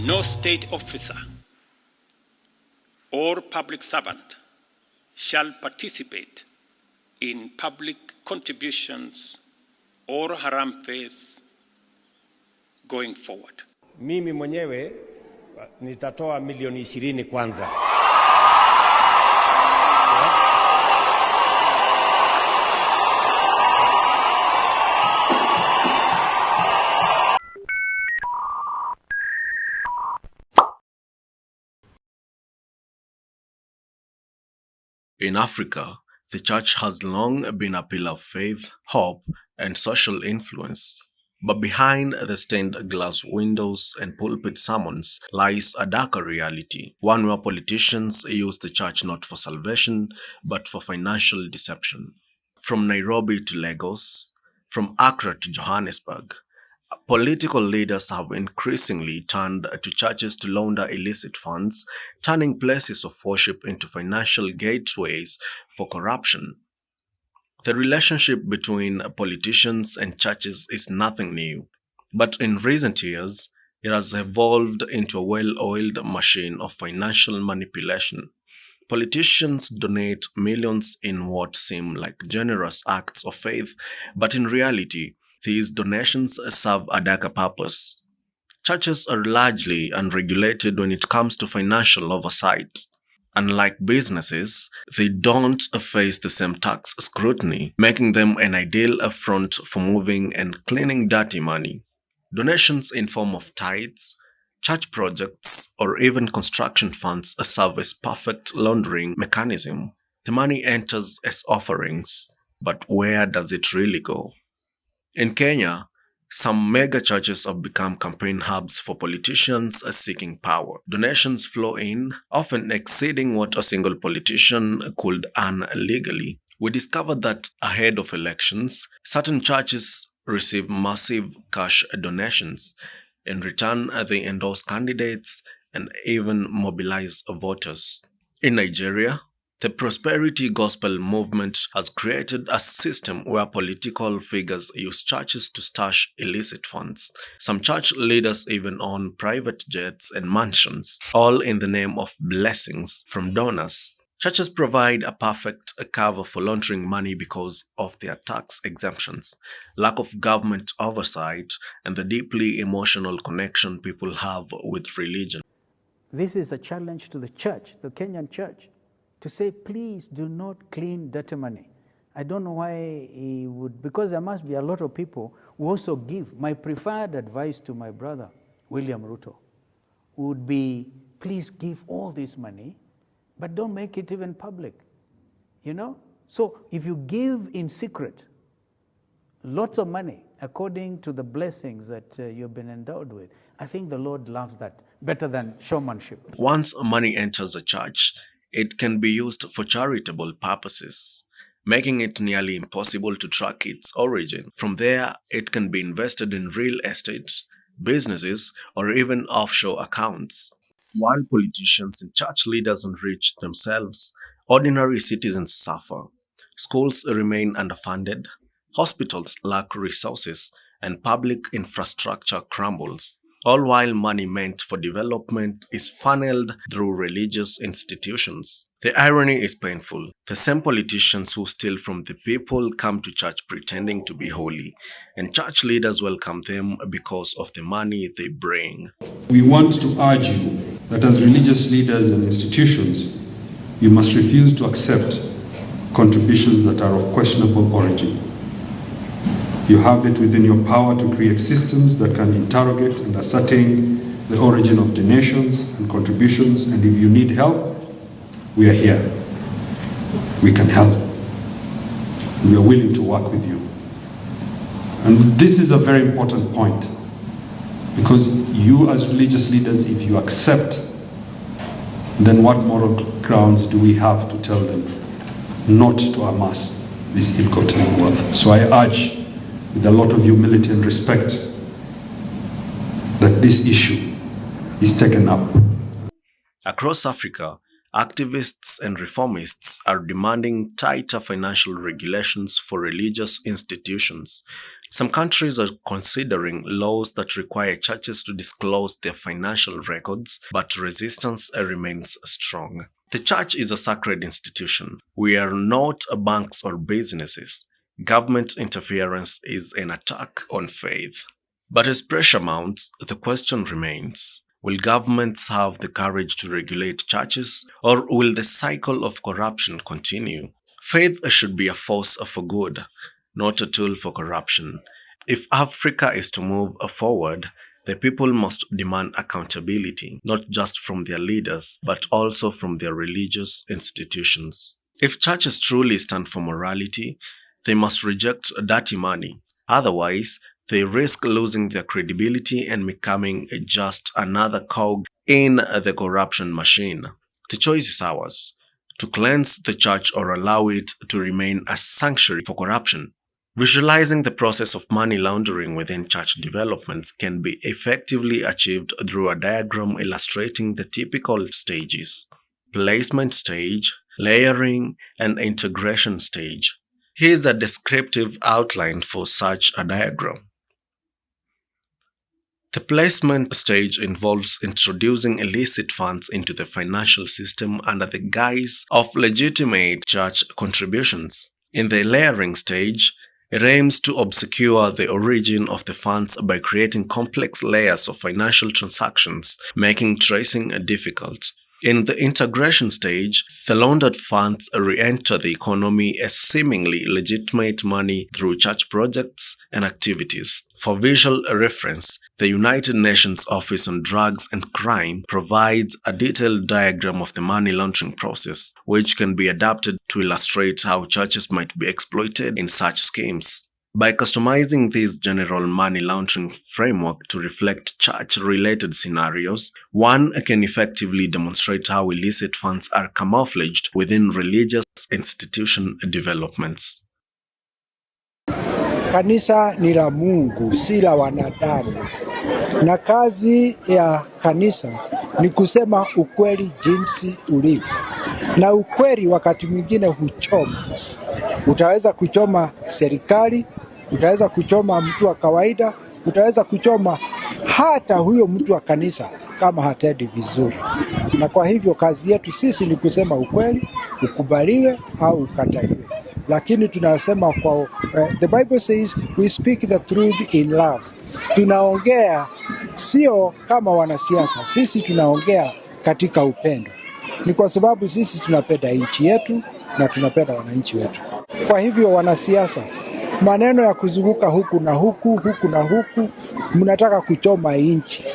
No state officer or public servant shall participate in public contributions or harambee going forward. Mimi mwenyewe nitatoa milioni 20 kwanza. In Africa, the church has long been a pillar of faith, hope, and social influence. But behind the stained glass windows and pulpit sermons lies a darker reality, one where politicians use the church not for salvation, but for financial deception. From Nairobi to Lagos, from Accra to Johannesburg, political leaders have increasingly turned to churches to launder illicit funds, turning places of worship into financial gateways for corruption. The relationship between politicians and churches is nothing new, but in recent years, it has evolved into a well-oiled machine of financial manipulation. Politicians donate millions in what seem like generous acts of faith, but in reality, these donations serve a darker purpose. Churches are largely unregulated when it comes to financial oversight. Unlike businesses, they don't face the same tax scrutiny, making them an ideal front for moving and cleaning dirty money. Donations in form of tithes, church projects, or even construction funds serve as perfect laundering mechanism. The money enters as offerings, but where does it really go? In Kenya, some mega churches have become campaign hubs for politicians seeking power. Donations flow in, often exceeding what a single politician could earn legally. We discovered that ahead of elections, certain churches receive massive cash donations. In return, they endorse candidates and even mobilize voters. In Nigeria, the prosperity gospel movement has created a system where political figures use churches to stash illicit funds. Some church leaders even own private jets and mansions, all in the name of blessings from donors. Churches provide a perfect cover for laundering money because of their tax exemptions, lack of government oversight, and the deeply emotional connection people have with religion. This is a challenge to the church, the Kenyan church, to say, please do not clean dirty money. I don't know why he would, because there must be a lot of people who also give. My preferred advice to my brother, William Ruto, would be, please give all this money, but don't make it even public, you know? So if you give in secret, lots of money, according to the blessings that you've been endowed with, I think the Lord loves that better than showmanship. Once money enters a church, it can be used for charitable purposes, making it nearly impossible to track its origin. From there, it can be invested in real estate, businesses, or even offshore accounts. While politicians and church leaders enrich themselves, ordinary citizens suffer. Schools remain underfunded, hospitals lack resources, and public infrastructure crumbles, all while money meant for development is funneled through religious institutions. The irony is painful. The same politicians who steal from the people come to church pretending to be holy, and church leaders welcome them because of the money they bring. We want to urge you that as religious leaders and institutions, you must refuse to accept contributions that are of questionable origin. You have it within your power to create systems that can interrogate and ascertain the origin of donations and contributions, and if you need help, we are here. We can help. We are willing to work with you. And this is a very important point, because you as religious leaders, if you accept, then what moral grounds do we have to tell them not to amass this ill-gotten wealth? So I urge, with a lot of humility and respect, that this issue is taken up. Across Africa, activists and reformists are demanding tighter financial regulations for religious institutions. Some countries are considering laws that require churches to disclose their financial records, but resistance remains strong. The church is a sacred institution. We are not banks or businesses. Government interference is an attack on faith. But as pressure mounts, the question remains: will governments have the courage to regulate churches, or will the cycle of corruption continue? Faith should be a force for good, not a tool for corruption. If Africa is to move forward, the people must demand accountability, not just from their leaders, but also from their religious institutions. If churches truly stand for morality, they must reject dirty money. Otherwise, they risk losing their credibility and becoming just another cog in the corruption machine. The choice is ours: to cleanse the church or allow it to remain a sanctuary for corruption. Visualizing the process of money laundering within church developments can be effectively achieved through a diagram illustrating the typical stages: placement stage, layering, and integration stage. Here's a descriptive outline for such a diagram. The placement stage involves introducing illicit funds into the financial system under the guise of legitimate church contributions. In the layering stage, it aims to obscure the origin of the funds by creating complex layers of financial transactions, making tracing difficult. In the integration stage, the laundered funds re-enter the economy as seemingly legitimate money through church projects and activities. For visual reference, the United Nations Office on Drugs and Crime provides a detailed diagram of the money laundering process, which can be adapted to illustrate how churches might be exploited in such schemes. By customizing this general money laundering framework to reflect church-related scenarios, one can effectively demonstrate how illicit funds are camouflaged within religious institution developments. Kanisa ni la Mungu, si la wanadamu. Na kazi ya kanisa ni kusema ukweli jinsi ulivyo. Na ukweli wakati mwingine huchoma. Utaweza kuchoma serikali, utaweza kuchoma mtu wa kawaida, utaweza kuchoma hata huyo mtu wa kanisa kama hatendi vizuri. Na kwa hivyo kazi yetu sisi ni kusema ukweli, ukubaliwe au ukataliwe. Lakini tunasema kwa the Bible says we speak the truth in love. Tunaongea sio kama wanasiasa, sisi tunaongea katika upendo. Ni kwa sababu sisi tunapenda nchi yetu na tunapenda wananchi wetu. Kwa hivyo wanasiasa, maneno ya kuzunguka huku na huku, huku na huku, mnataka kuchoma nchi.